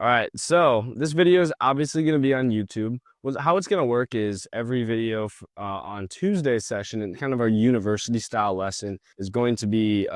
All right, so this video is obviously going to be on YouTube. How it's going to work is every video on Tuesday's session and kind of our university style lesson is going to be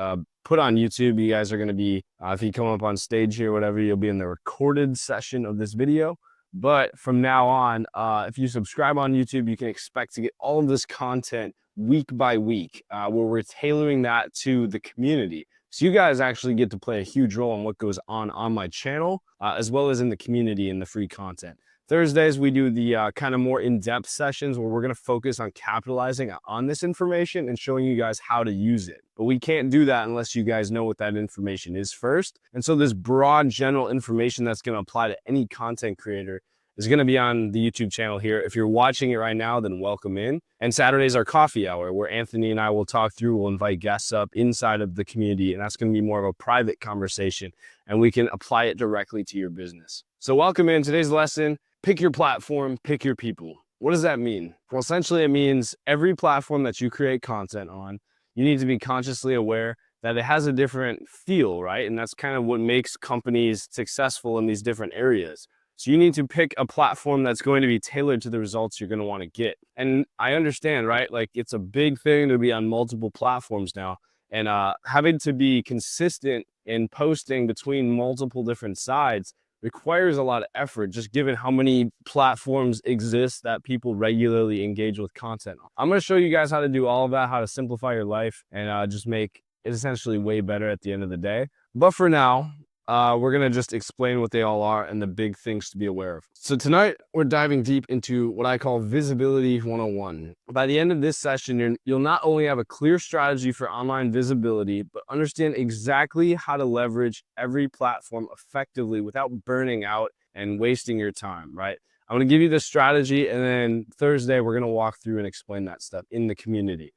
put on YouTube. You guys are going to be, if you come up on stage here, whatever, you'll be in the recorded session of this video. But from now on, if you subscribe on YouTube, you can expect to get all of this content week by week, where we're tailoring that to the community. So you guys actually get to play a huge role in what goes on my channel, as well as in the community and the free content. Thursdays, we do the kind of more in-depth sessions where we're going to focus on capitalizing on this information and showing you guys how to use it. But we can't do that unless you guys know what that information is first. And so this broad general information that's going to apply to any content creator is going to be on the YouTube channel here. If you're watching it right now, then welcome in. And Saturday's our coffee hour where Anthony and I will talk through, we'll invite guests up inside of the community, and that's going to be more of a private conversation, and we can apply it directly to your business. So welcome in. Today's lesson, pick your platform, pick your people. What does that mean? Well, essentially it means every platform that you create content on, you need to be consciously aware that it has a different feel, right? And that's kind of what makes companies successful in these different areas. So you need to pick a platform that's going to be tailored to the results you're going to want to get. And I understand, right? Like it's a big thing to be on multiple platforms now, and having to be consistent in posting between multiple different sides requires a lot of effort, just given how many platforms exist that people regularly engage with content on. I'm going to show you guys how to do all of that, how to simplify your life and just make it essentially way better at the end of the day. But for now, we're going to just explain what they all are and the big things to be aware of. So tonight, we're diving deep into what I call Visibility 101. By the end of this session, you'll not only have a clear strategy for online visibility, but understand exactly how to leverage every platform effectively without burning out and wasting your time, right? I'm going to give you the strategy, and then Thursday, we're going to walk through and explain that stuff in the community.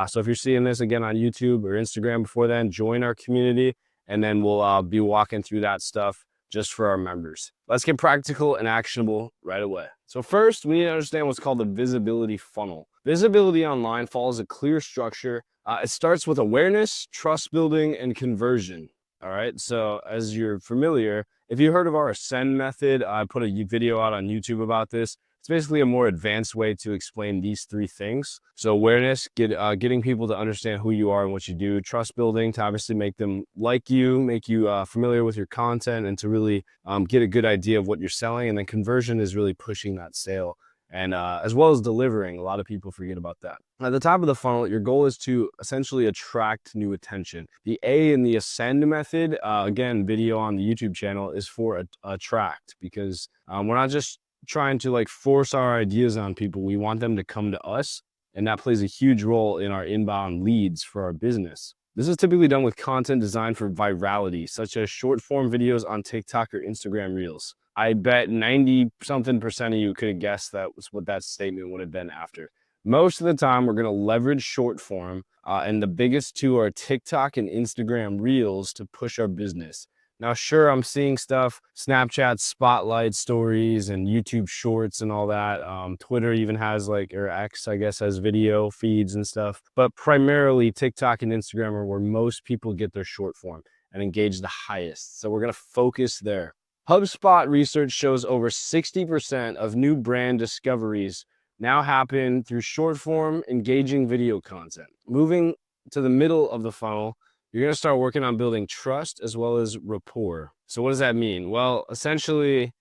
So if you're seeing this again on YouTube or Instagram before then, join our community. And then we'll be walking through that stuff just for our members. Let's get practical and actionable right away. So first, we need to understand what's called the visibility funnel. Visibility online follows a clear structure. It starts with awareness, trust building, and conversion. All right, so as you're familiar, if you heard of our Ascend method, I put a video out on YouTube about this. It's basically a more advanced way to explain these three things. So awareness, getting people to understand who you are and what you do. Trust building, to obviously make them like you, make you familiar with your content, and to really get a good idea of what you're selling. And then conversion is really pushing that sale. And as well as delivering. A lot of people forget about that. At the top of the funnel, your goal is to essentially attract new attention. The A in the Ascend method, again, video on the YouTube channel, is for attract, because we're not just trying to like force our ideas on people. We want them to come to us, and that plays a huge role in our inbound leads for our business. This is typically done with content designed for virality, such as short form videos on TikTok or Instagram Reels. I bet 90-something% of you could have guessed that was what that statement would have been after. Most of the time, we're going to leverage short form, and the biggest two are TikTok and Instagram Reels to push our business. Now, sure, I'm seeing stuff, Snapchat Spotlight stories and YouTube Shorts and all that. Twitter even has or X, I guess, has video feeds and stuff. But primarily, TikTok and Instagram are where most people get their short form and engage the highest. So we're going to focus there. HubSpot research shows over 60% of new brand discoveries now happen through short form, engaging video content. Moving to the middle of the funnel, you're going to start working on building trust as well as rapport. So what does that mean? Well, essentially,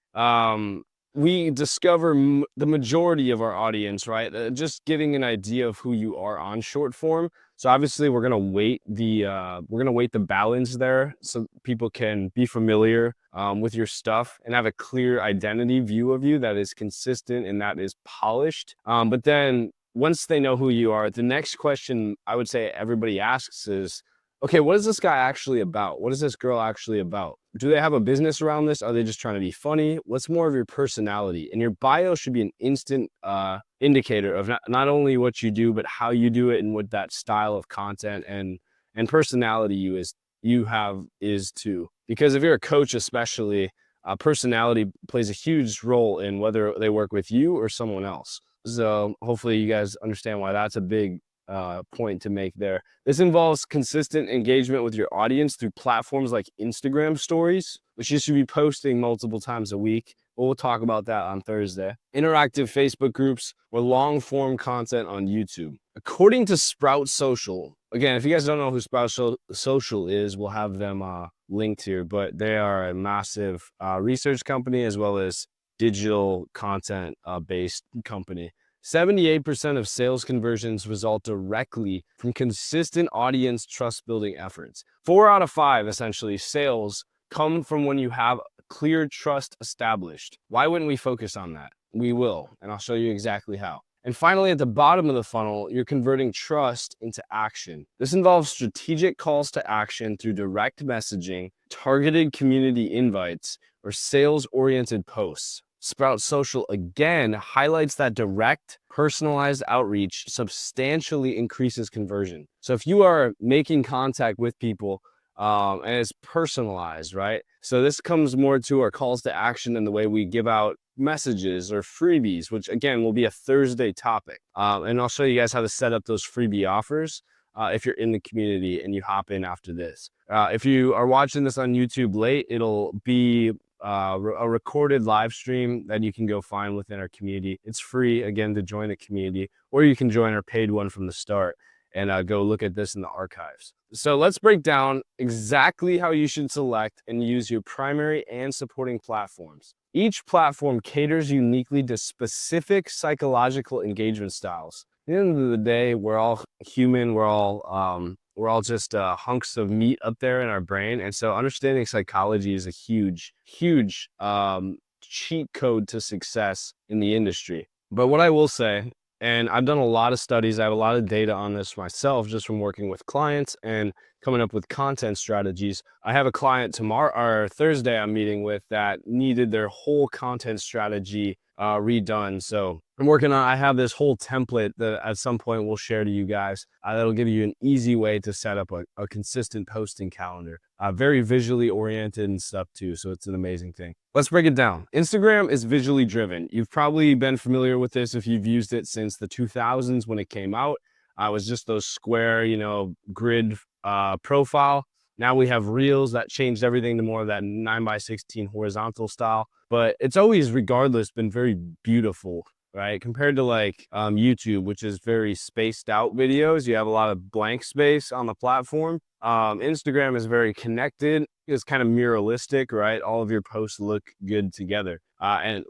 we discover the majority of our audience, right? Just getting an idea of who you are on short form. So obviously, we're going to weight the balance there so people can be familiar with your stuff and have a clear identity view of you that is consistent and that is polished. But then once they know who you are, the next question I would say everybody asks is, okay, what is this guy actually about? What is this girl actually about? Do they have a business around this? Are they just trying to be funny? What's more of your personality? And your bio should be an instant indicator of not only what you do, but how you do it and what that style of content and personality you have is too. Because if you're a coach especially, personality plays a huge role in whether they work with you or someone else. So hopefully you guys understand why that's a big point to make there. This involves consistent engagement with your audience through platforms like Instagram stories, which you should be posting multiple times a week. We'll talk about that on Thursday. Interactive Facebook groups or long form content on YouTube. According to Sprout Social, again, if you guys don't know who Sprout Social is, we'll have them linked here, but they are a massive research company as well as digital content based company. 78% of sales conversions result directly from consistent audience trust building efforts. 4 out of 5 essentially sales come from when you have clear trust established. Why wouldn't we focus on that? We will, and I'll show you exactly how. And finally, at the bottom of the funnel, you're converting trust into action. This involves strategic calls to action through direct messaging, targeted community invites, or sales-oriented posts. Sprout Social again highlights that direct, personalized outreach substantially increases conversion. So if you are making contact with people and it's personalized, right? So this comes more to our calls to action and the way we give out messages or freebies, which again will be a Thursday topic. And I'll show you guys how to set up those freebie offers if you're in the community and you hop in after this. If you are watching this on YouTube late, it'll be a recorded live stream that you can go find within our community. It's free, again, to join the community, or you can join our paid one from the start and go look at this in the archives. So let's break down exactly how you should select and use your primary and supporting platforms. Each platform caters uniquely to specific psychological engagement styles. At the end of the day, we're all human. We're all just hunks of meat up there in our brain. And so understanding psychology is a huge cheat code to success in the industry. But what I will say, and I've done a lot of studies, I have a lot of data on this myself just from working with clients and coming up with content strategies. I have a client tomorrow or Thursday I'm meeting with that needed their whole content strategy redone. So I have this whole template that at some point we'll share to you guys. That'll give you an easy way to set up a consistent posting calendar. Very visually oriented and stuff too, so it's an amazing thing. Let's break it down. Instagram is visually driven. You've probably been familiar with this if you've used it since the 2000s when it came out. It was just those square, grid profile. Now we have Reels that changed everything to more of that 9:16 horizontal style. But it's always, regardless, been very beautiful, right? Compared to like YouTube, which is very spaced out videos. You have a lot of blank space on the platform. Instagram is very connected. It's kind of muralistic, right? All of your posts look good together.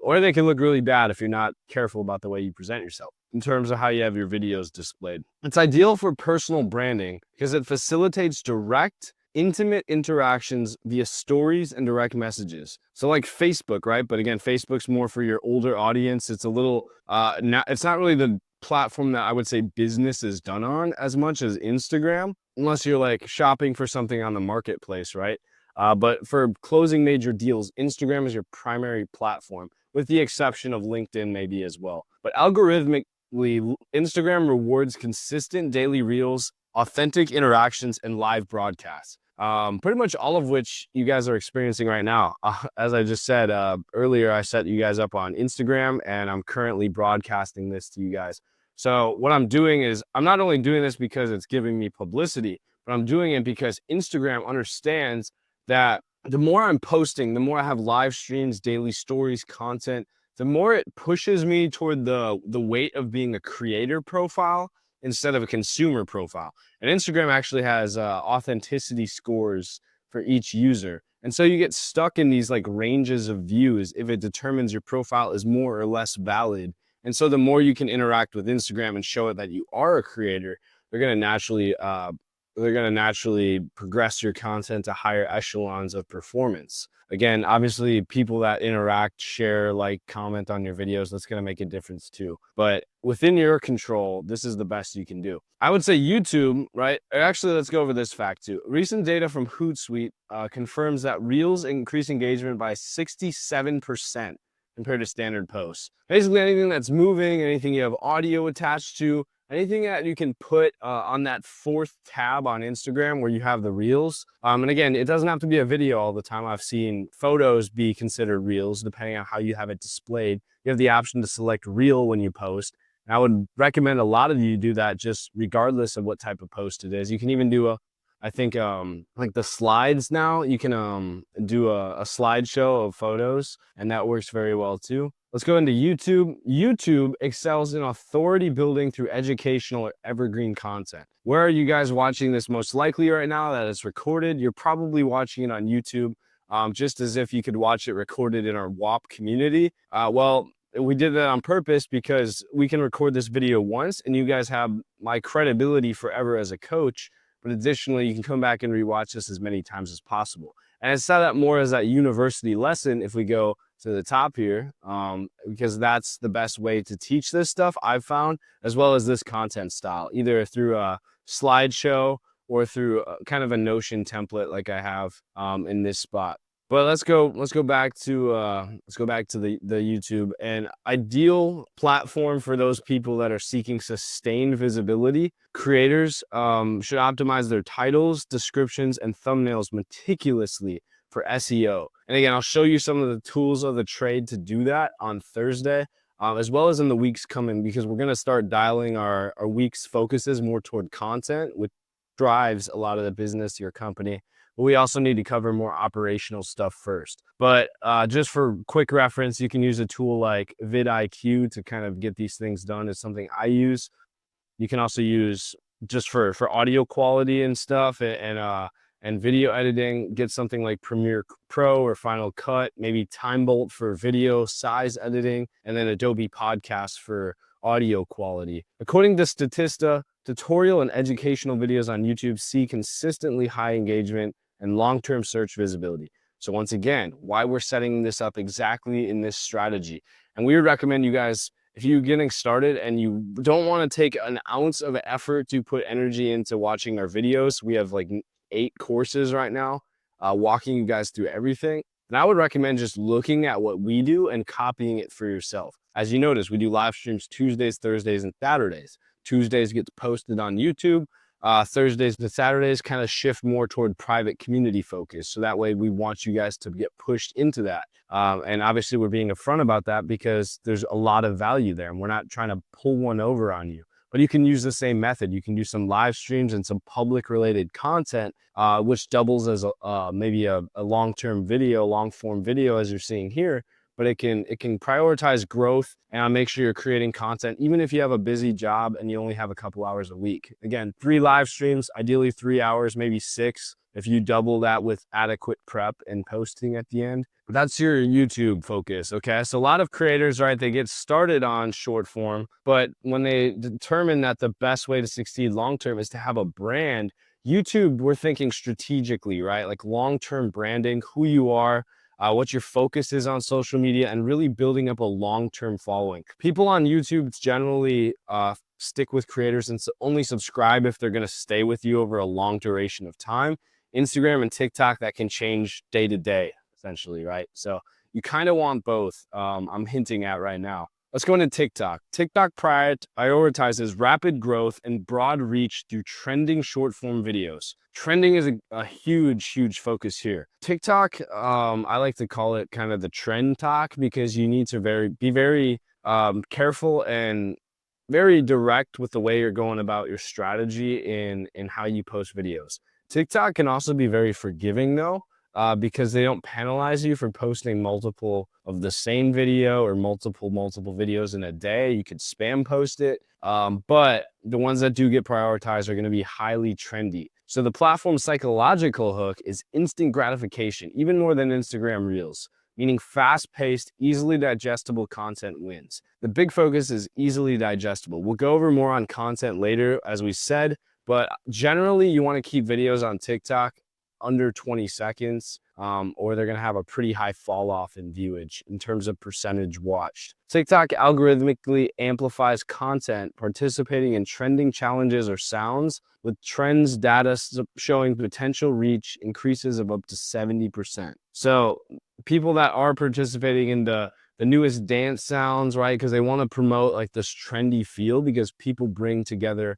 Or they can look really bad if you're not careful about the way you present yourself in terms of how you have your videos displayed. It's ideal for personal branding because it facilitates direct, intimate interactions via stories and direct messages. So like Facebook, right? But again, Facebook's more for your older audience. It's a little, it's not really the platform that I would say business is done on as much as Instagram, unless you're like shopping for something on the marketplace, right? But for closing major deals, Instagram is your primary platform, with the exception of LinkedIn maybe as well. But algorithmically, Instagram rewards consistent daily reels, authentic interactions, and live broadcasts. Pretty much all of which you guys are experiencing right now. As I just said earlier, I set you guys up on Instagram and I'm currently broadcasting this to you guys. So what I'm doing is I'm not only doing this because it's giving me publicity, but I'm doing it because Instagram understands that the more I'm posting, the more I have live streams, daily stories, content, the more it pushes me toward the weight of being a creator profile instead of a consumer profile. And Instagram actually has authenticity scores for each user. And so you get stuck in these like ranges of views if it determines your profile is more or less valid. And so the more you can interact with Instagram and show it that you are a creator, they're going to naturally progress your content to higher echelons of performance. Again, obviously people that interact, share, like, comment on your videos, that's going to make a difference too. But within your control, this is the best you can do. I would say YouTube, right? Actually, let's go over this fact too. Recent data from Hootsuite confirms that Reels increase engagement by 67% compared to standard posts. Basically anything that's moving, anything you have audio attached to, anything that you can put on that fourth tab on Instagram where you have the Reels. And again, it doesn't have to be a video all the time. I've seen photos be considered Reels depending on how you have it displayed. You have the option to select Reel when you post. And I would recommend a lot of you do that just regardless of what type of post it is. You can even do I think like the slides now, you can do a slideshow of photos, and that works very well too. Let's go into YouTube. YouTube excels in authority building through educational or evergreen content. Where are you guys watching this most likely right now that it's recorded? You're probably watching it on YouTube, just as if you could watch it recorded in our WAP community. Well, we did that on purpose because we can record this video once and you guys have my credibility forever as a coach. But additionally, you can come back and rewatch this as many times as possible. And I saw that more as that university lesson if we go to the top here, because that's the best way to teach this stuff I've found, as well as this content style, either through a slideshow or through kind of a Notion template like I have in this spot. But let's go back to the YouTube. An ideal platform for those people that are seeking sustained visibility. Creators should optimize their titles, descriptions, and thumbnails meticulously for SEO. And again, I'll show you some of the tools of the trade to do that on Thursday, as well as in the weeks coming, because we're going to start dialing our week's focuses more toward content, which drives a lot of the business to your company. But we also need to cover more operational stuff first. But just for quick reference, you can use a tool like vidIQ to kind of get these things done. It's something I use. You can also use just for audio quality and stuff and video editing, get something like Premiere Pro or Final Cut, maybe TimeBolt for video size editing, and then Adobe Podcast for audio quality. According to Statista, tutorial and educational videos on YouTube see consistently high engagement and long-term search visibility. So once again, why we're setting this up exactly in this strategy. And we would recommend you guys, if you're getting started and you don't want to take an ounce of effort to put energy into watching our videos, we have like 8 courses right now, walking you guys through everything. And I would recommend just looking at what we do and copying it for yourself. As you notice, we do live streams Tuesdays, Thursdays, and Saturdays. Tuesdays gets posted on YouTube. Thursdays to Saturdays kind of shift more toward private community focus. So that way we want you guys to get pushed into that. And obviously we're being upfront about that because there's a lot of value there and we're not trying to pull one over on you. But you can use the same method. You can do some live streams and some public related content, which doubles as maybe a long-term video, long-form video as you're seeing here. But it can prioritize growth and make sure you're creating content, even if you have a busy job and you only have a couple hours a week. Again, 3 live streams, ideally 3 hours, maybe 6, if you double that with adequate prep and posting at the end. But that's your YouTube focus, okay? So a lot of creators, right, they get started on short form, but when they determine that the best way to succeed long-term is to have a brand, YouTube, we're thinking strategically, right? Like long-term branding, who you are, what your focus is on social media, and really building up a long-term following. People on YouTube generally stick with creators and only subscribe if they're going to stay with you over a long duration of time. Instagram and TikTok, that can change day to day, essentially, right? So you kind of want both. I'm hinting at right now. Let's go into TikTok. TikTok prioritizes rapid growth and broad reach through trending short form videos. Trending is a huge, huge focus here. TikTok, I like to call it kind of the trend talk because you need to be very careful and very direct with the way you're going about your strategy in how you post videos. TikTok can also be very forgiving though, because they don't penalize you for posting multiple of the same video or multiple videos in a day. You could spam post it, but the ones that do get prioritized are going to be highly trendy. So the platform's psychological hook is instant gratification, even more than Instagram Reels, meaning fast-paced, easily digestible content wins. The big focus is easily digestible. We'll go over more on content later, as we said, but generally you want to keep videos on TikTok under 20 seconds, or they're going to have a pretty high fall off in viewage in terms of percentage watched. TikTok algorithmically amplifies content participating in trending challenges or sounds, with trends data showing potential reach increases of up to 70%. So people that are participating in the newest dance sounds, right? Because they want to promote like this trendy feel, because people bring together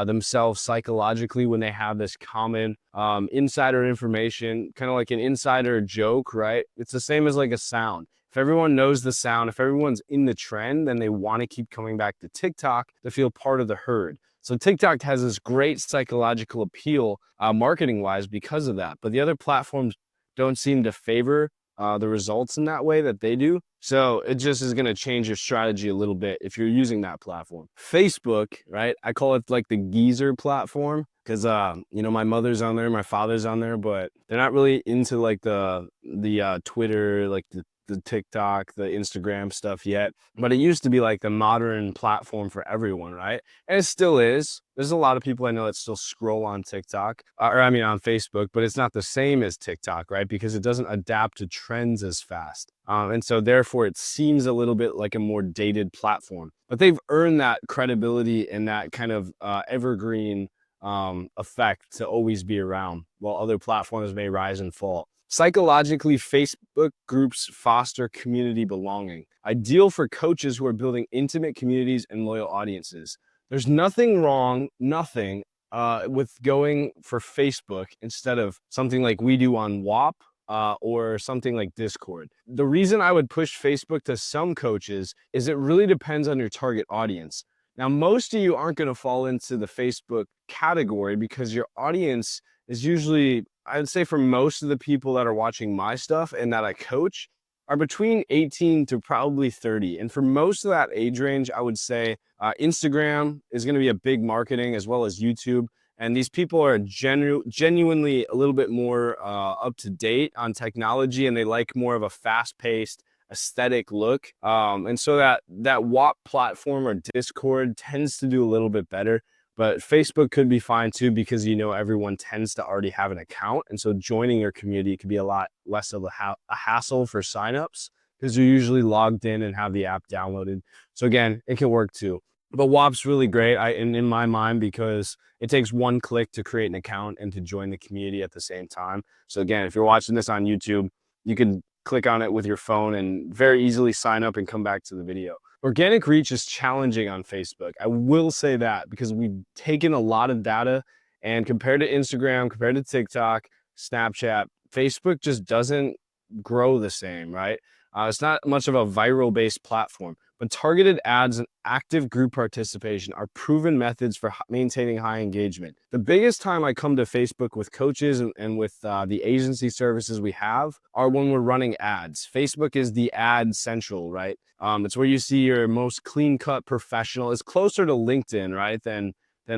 themselves psychologically when they have this common insider information, kind of like an insider joke, right? It's the same as like a sound. If everyone knows the sound, if everyone's in the trend, then they want to keep coming back to TikTok to feel part of the herd. So TikTok has this great psychological appeal, marketing wise, because of that. But the other platforms don't seem to favor the results in that way that they do. So it just is going to change your strategy a little bit if you're using that platform. Facebook, right? I call it like the geezer platform because my mother's on there, my father's on there, but they're not really into like the Twitter, like the TikTok, the Instagram stuff yet. But it used to be like the modern platform for everyone, right? And it still is. There's a lot of people I know that still scroll on TikTok, on Facebook, but it's not the same as TikTok, right? Because it doesn't adapt to trends as fast. And so therefore it seems a little bit like a more dated platform, but they've earned that credibility and that kind of evergreen effect to always be around, while other platforms may rise and fall. Psychologically, Facebook groups foster community belonging, ideal for coaches who are building intimate communities and loyal audiences. There's nothing wrong, nothing, with going for Facebook instead of something like we do on WAP, or something like Discord. The reason I would push Facebook to some coaches is it really depends on your target audience. Now, most of you aren't going to fall into the Facebook category because your audience is usually, I'd say for most of the people that are watching my stuff and that I coach, are between 18 to probably 30. And for most of that age range, I would say Instagram is going to be a big marketing, as well as YouTube. And these people are genuinely a little bit more up to date on technology, and they like more of a fast paced aesthetic look. And so that WAP platform or Discord tends to do a little bit better. But Facebook could be fine too, because everyone tends to already have an account. And so joining your community could be a lot less of a hassle for signups, because you're usually logged in and have the app downloaded. So again, it can work too. But WAP's really great in my mind, because it takes one click to create an account and to join the community at the same time. So again, if you're watching this on YouTube, you can click on it with your phone and very easily sign up and come back to the video. Organic reach is challenging on Facebook. I will say that, because we've taken a lot of data, and compared to Instagram, compared to TikTok, Snapchat, Facebook just doesn't grow the same, right? It's not much of a viral based platform, but targeted ads and active group participation are proven methods for maintaining high engagement. The biggest time I come to Facebook with coaches and with the agency services we have are when we're running ads. Facebook is the ad central, right? It's where you see your most clean cut professional. It's closer to LinkedIn, right? Than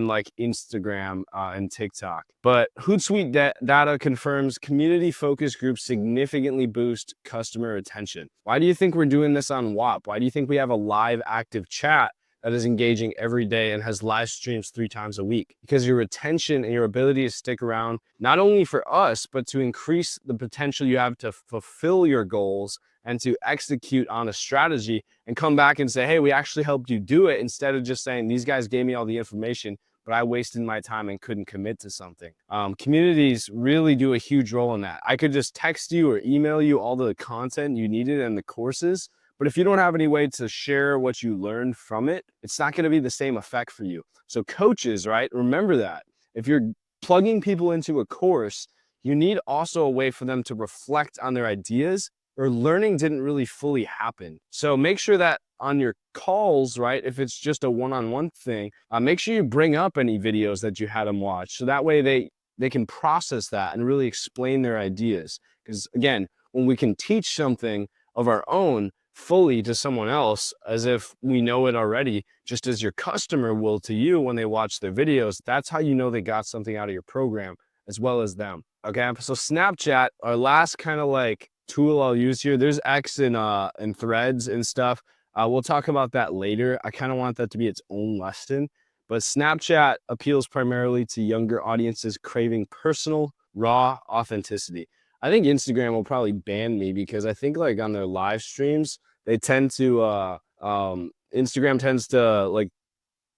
like Instagram and TikTok. But Hootsuite data confirms community focus groups significantly boost customer retention. Why do you think we're doing this on WAP? Why do you think we have a live active chat that is engaging every day and has live streams 3 times a week? Because your retention and your ability to stick around, not only for us, but to increase the potential you have to fulfill your goals and to execute on a strategy and come back and say, hey, we actually helped you do it, instead of just saying, these guys gave me all the information, but I wasted my time and couldn't commit to something. Communities really do a huge role in that. I could just text you or email you all the content you needed and the courses, but if you don't have any way to share what you learned from it, it's not going to be the same effect for you. So coaches, right? Remember that. If you're plugging people into a course, you need also a way for them to reflect on their ideas, or learning didn't really fully happen. So make sure that on your calls, right, if it's just a one-on-one thing, make sure you bring up any videos that you had them watch. So that way they can process that and really explain their ideas. Because again, when we can teach something of our own fully to someone else as if we know it already, just as your customer will to you when they watch their videos, that's how you know they got something out of your program as well as them. Okay, so Snapchat, our last kind of like tool I'll use here. There's X and Threads and stuff. We'll talk about that later. I kind of want that to be its own lesson. But Snapchat appeals primarily to younger audiences craving personal, raw authenticity. I think Instagram will probably ban me, because I think like on their live streams, they tend to Instagram tends to like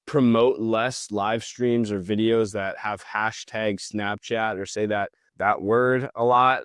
promote less live streams or videos that have hashtag Snapchat or say that word a lot.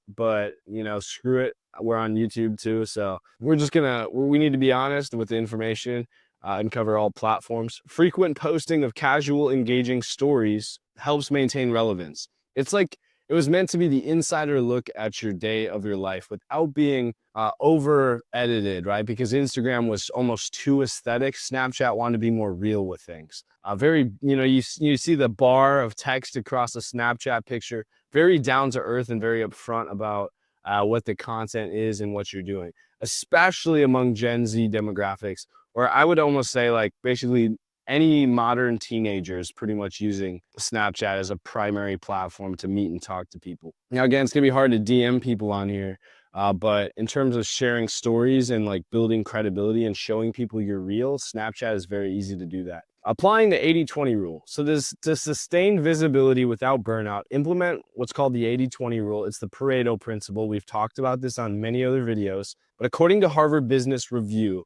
But screw it. We're on YouTube too. So we need to be honest with the information and cover all platforms. Frequent posting of casual, engaging stories helps maintain relevance. It's like It was meant to be the insider look at your day of your life without being over edited, right? Because Instagram was almost too aesthetic. Snapchat wanted to be more real with things. Very, you see the bar of text across a Snapchat picture, very down to earth and very upfront about what the content is and what you're doing, especially among Gen Z demographics, or I would almost say like basically any modern teenager is pretty much using Snapchat as a primary platform to meet and talk to people. Now, again, it's gonna be hard to DM people on here, but in terms of sharing stories and like building credibility and showing people you're real, Snapchat is very easy to do that. Applying the 80-20 rule. So this to sustain visibility without burnout, implement what's called the 80-20 rule. It's the Pareto principle. We've talked about this on many other videos, but according to Harvard Business Review,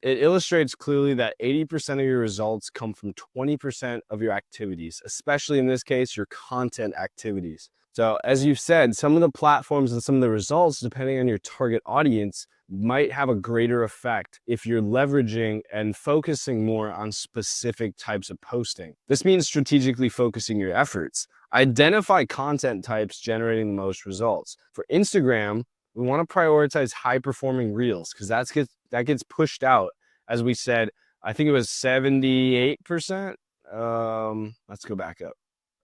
it illustrates clearly that 80% of your results come from 20% of your activities, especially in this case, your content activities. So as you've said, some of the platforms and some of the results, depending on your target audience, might have a greater effect if you're leveraging and focusing more on specific types of posting. This means strategically focusing your efforts. Identify content types generating the most results. For Instagram, we want to prioritize high performing reels because that gets pushed out. As we said, I think it was 78%. Let's go back up.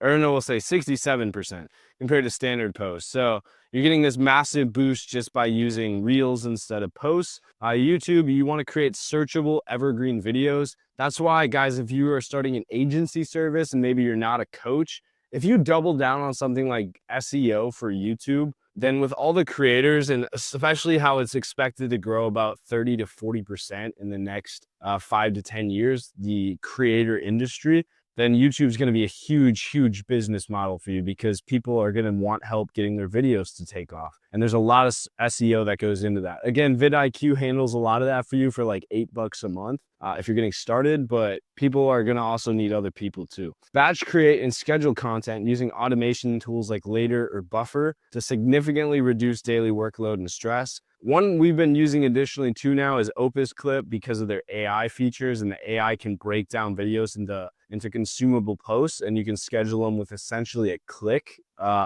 Or no, we'll say 67% compared to standard posts. So you're getting this massive boost just by using reels instead of posts. YouTube, you want to create searchable evergreen videos. That's why, guys, if you are starting an agency service and maybe you're not a coach, if you double down on something like SEO for YouTube, then with all the creators and especially how it's expected to grow about 30 to 40% in the next 5 to 10 years, the creator industry, then YouTube's going to be a huge, huge business model for you because people are going to want help getting their videos to take off. And there's a lot of SEO that goes into that. Again, vidIQ handles a lot of that for you for like $8 a month if you're getting started, but people are going to also need other people too. Batch create and schedule content using automation tools like Later or Buffer to significantly reduce daily workload and stress. One we've been using additionally too now is Opus Clip because of their AI features, and the AI can break down videos into consumable posts, and you can schedule them with essentially a click.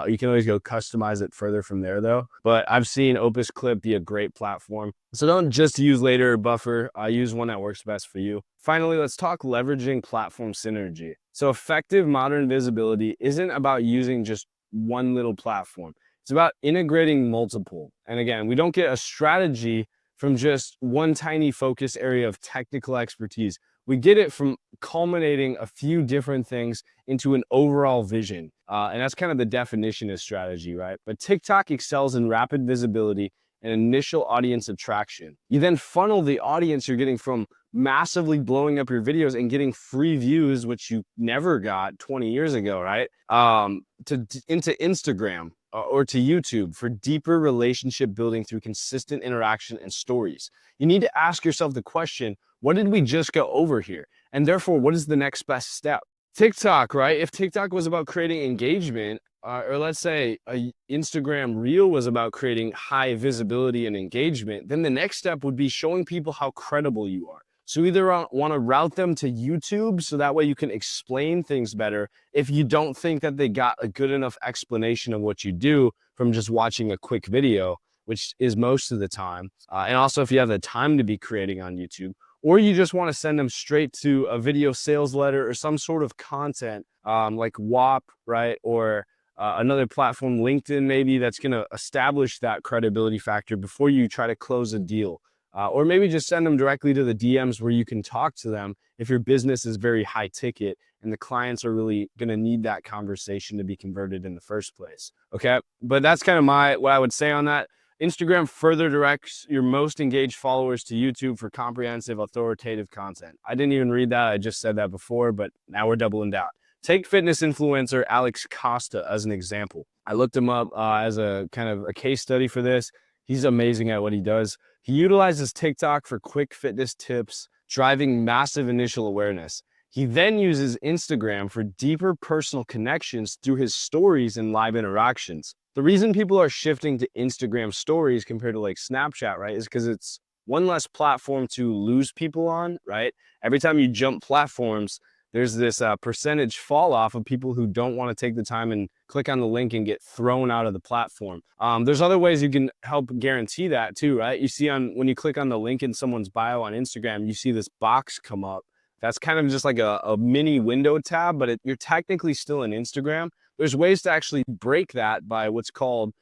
You can always go customize it further from there though. But I've seen Opus Clip be a great platform. So don't just use Later or Buffer. Use one that works best for you. Finally, let's talk leveraging platform synergy. So effective modern visibility isn't about using just one little platform. It's about integrating multiple. And again, we don't get a strategy from just one tiny focus area of technical expertise. We get it from culminating a few different things into an overall vision. And that's kind of the definition of strategy, right? But TikTok excels in rapid visibility and initial audience attraction. You then funnel the audience you're getting from massively blowing up your videos and getting free views, which you never got 20 years ago, right? Into Instagram or to YouTube for deeper relationship building through consistent interaction and stories. You need to ask yourself the question, what did we just go over here? And therefore, what is the next best step? TikTok, right? If TikTok was about creating engagement, or let's say a Instagram reel was about creating high visibility and engagement, then the next step would be showing people how credible you are. So either want to route them to YouTube so that way you can explain things better if you don't think that they got a good enough explanation of what you do from just watching a quick video, which is most of the time. And also if you have the time to be creating on YouTube, or you just want to send them straight to a video sales letter or some sort of content like WAP, right? Or another platform, LinkedIn, maybe that's going to establish that credibility factor before you try to close a deal. Or maybe just send them directly to the DMs where you can talk to them if your business is very high ticket and the clients are really going to need that conversation to be converted in the first place. Okay. But that's kind of what I would say on that. Instagram further directs your most engaged followers to YouTube for comprehensive, authoritative content. I didn't even read that. I just said that before, but now we're doubling down. Take fitness influencer Alex Costa as an example. I looked him up as a kind of a case study for this. He's amazing at what he does. He utilizes TikTok for quick fitness tips, driving massive initial awareness. He then uses Instagram for deeper personal connections through his stories and live interactions. The reason people are shifting to Instagram stories compared to like Snapchat, right, is because it's one less platform to lose people on, right? Every time you jump platforms, there's this percentage fall off of people who don't want to take the time and click on the link and get thrown out of the platform. There's other ways you can help guarantee that too, right? You see when you click on the link in someone's bio on Instagram, you see this box come up. That's kind of just like a mini window tab, but you're technically still in Instagram. There's ways to actually break that by what's called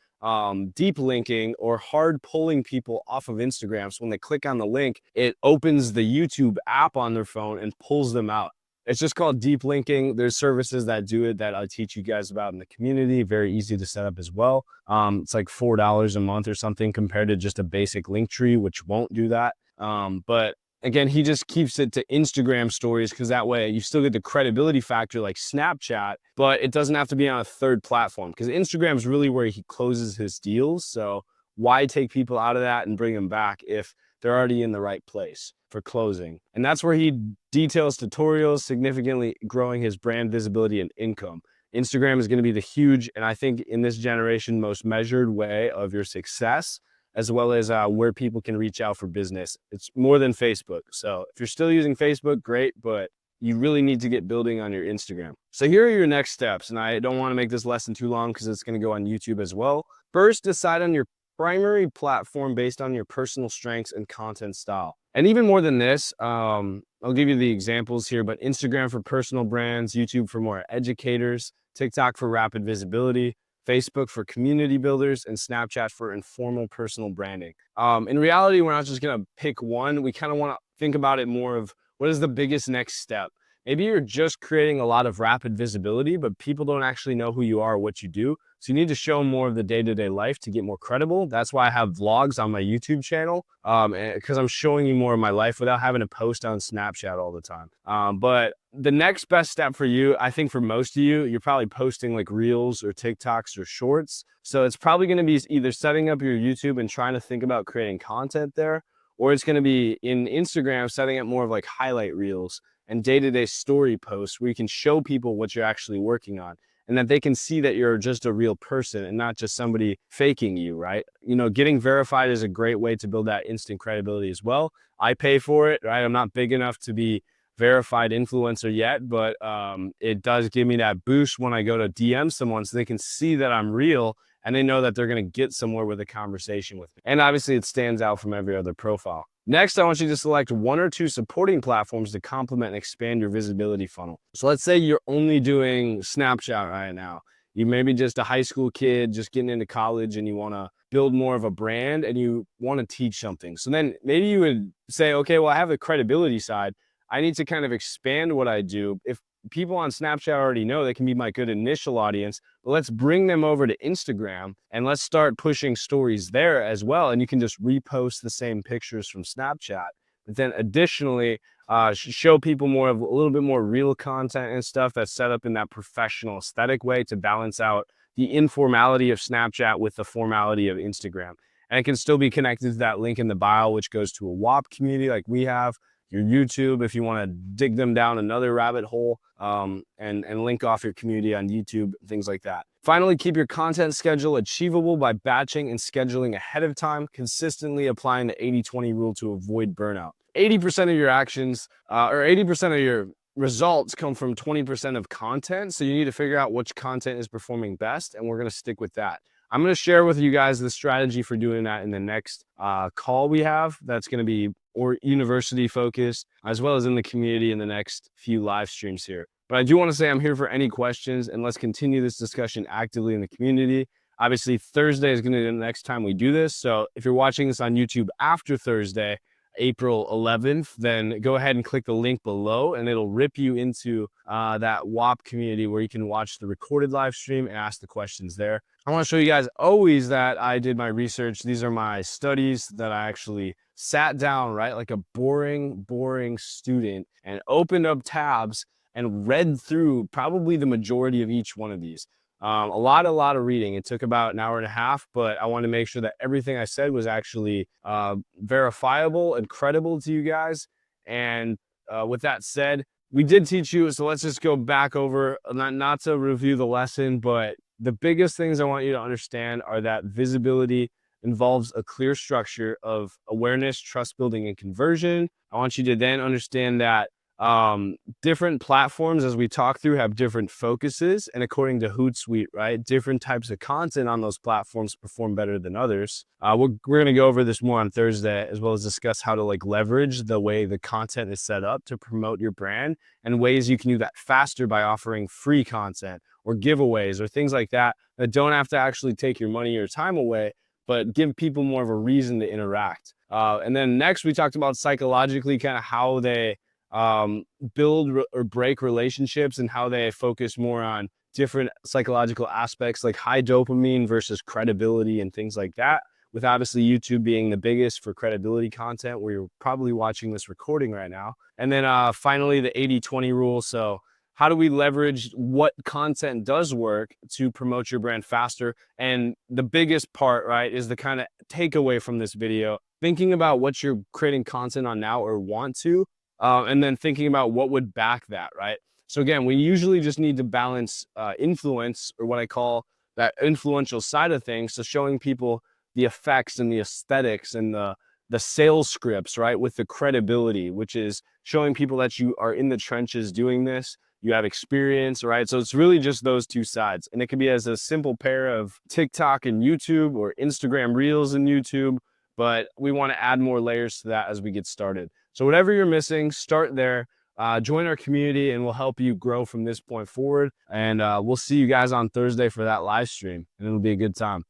deep linking or hard pulling people off of Instagram. So when they click on the link, it opens the YouTube app on their phone and pulls them out. It's just called deep linking. There's services that do it that I teach you guys about in the community. Very easy to set up as well. It's like $4 a month or something compared to just a basic link tree, which won't do that. But again, he just keeps it to Instagram stories because that way you still get the credibility factor like Snapchat, but it doesn't have to be on a third platform because Instagram is really where he closes his deals. So why take people out of that and bring them back if they're already in the right place for closing? And that's where he details tutorials, significantly growing his brand visibility and income. Instagram is going to be the huge, and I think in this generation, most measured way of your success, as well as where people can reach out for business. It's more than Facebook. So if you're still using Facebook, great, but you really need to get building on your Instagram. So here are your next steps, and I don't want to make this lesson too long because it's going to go on YouTube as well. First, decide on your primary platform based on your personal strengths and content style. And even more than this, I'll give you the examples here, but Instagram for personal brands, YouTube for more educators, TikTok for rapid visibility, Facebook for community builders, and Snapchat for informal personal branding. In reality, we're not just gonna pick one. We kind of wanna think about it more of what is the biggest next step. Maybe you're just creating a lot of rapid visibility, but people don't actually know who you are or what you do. So you need to show more of the day-to-day life to get more credible. That's why I have vlogs on my YouTube channel, because I'm showing you more of my life without having to post on Snapchat all the time. But the next best step for you, I think for most of you, you're probably posting like Reels or TikToks or Shorts. So it's probably going to be either setting up your YouTube and trying to think about creating content there, or it's going to be in Instagram, setting up more of like highlight reels and day-to-day story posts where you can show people what you're actually working on and that they can see that you're just a real person and not just somebody faking you, right? You know, getting verified is a great way to build that instant credibility as well. I pay for it, right? I'm not big enough to be verified influencer yet, but it does give me that boost when I go to DM someone so they can see that I'm real and they know that they're going to get somewhere with a conversation with me. And obviously it stands out from every other profile. Next, I want you to select one or two supporting platforms to complement and expand your visibility funnel. So let's say you're only doing Snapchat right now. You may be just a high school kid just getting into college and you want to build more of a brand and you want to teach something. So then maybe you would say, okay, well, I have the credibility side. I need to kind of expand what I do. If people on Snapchat already know, they can be my good initial audience, but let's bring them over to Instagram and let's start pushing stories there as well. And you can just repost the same pictures from Snapchat. But then additionally, show people more of a little bit more real content and stuff that's set up in that professional aesthetic way to balance out the informality of Snapchat with the formality of Instagram. And it can still be connected to that link in the bio, which goes to a WAP community like we have, your YouTube if you want to dig them down another rabbit hole, and link off your community on YouTube, things like that. Finally, keep your content schedule achievable by batching and scheduling ahead of time, consistently applying the 80-20 rule to avoid burnout. 80% of your actions, or 80% of your results come from 20% of content. So you need to figure out which content is performing best, and we're going to stick with that. I'm going to share with you guys the strategy for doing that in the next call we have. That's going to be university focused, as well as in the community in the next few live streams here. But I do want to say I'm here for any questions, and let's continue this discussion actively in the community. Obviously, Thursday is going to be the next time we do this. So if you're watching this on YouTube after Thursday, April 11th, then go ahead and click the link below and it'll rip you into that WAP community where you can watch the recorded live stream and ask the questions there. I want to show you guys always that I did my research. These are my studies that I actually sat down, right, like a boring student and opened up tabs and read through probably the majority of each one of these. A lot of reading. It took about an hour and a half, but I wanted to make sure that everything I said was actually verifiable and credible to you guys. And with that said, we did teach you, so let's just go back over, not to review the lesson, but the biggest things I want you to understand are that visibility involves a clear structure of awareness, trust building, and conversion. I want you to then understand that Different platforms, as we talk through, have different focuses, and according to Hootsuite, right, different types of content on those platforms perform better than others. We're going to go over this more on Thursday, as well as discuss how to like leverage the way the content is set up to promote your brand, and ways you can do that faster by offering free content or giveaways or things like that that don't have to actually take your money or time away, but give people more of a reason to interact. And then next, we talked about psychologically kind of how they build or break relationships, and how they focus more on different psychological aspects like high dopamine versus credibility and things like that. With obviously YouTube being the biggest for credibility content, where you're probably watching this recording right now. And then finally, the 80-20 rule. So how do we leverage what content does work to promote your brand faster? And the biggest part, right, is the kind of takeaway from this video, thinking about what you're creating content on now or want to, and then thinking about what would back that, right? So again, we usually just need to balance influence, or what I call that influential side of things. So showing people the effects and the aesthetics and the sales scripts, right, with the credibility, which is showing people that you are in the trenches doing this, you have experience, right? So it's really just those two sides. And it can be as a simple pair of TikTok and YouTube, or Instagram Reels and YouTube, but we want to add more layers to that as we get started. So whatever you're missing, start there. Join our community, and we'll help you grow from this point forward. And we'll see you guys on Thursday for that live stream, and it'll be a good time.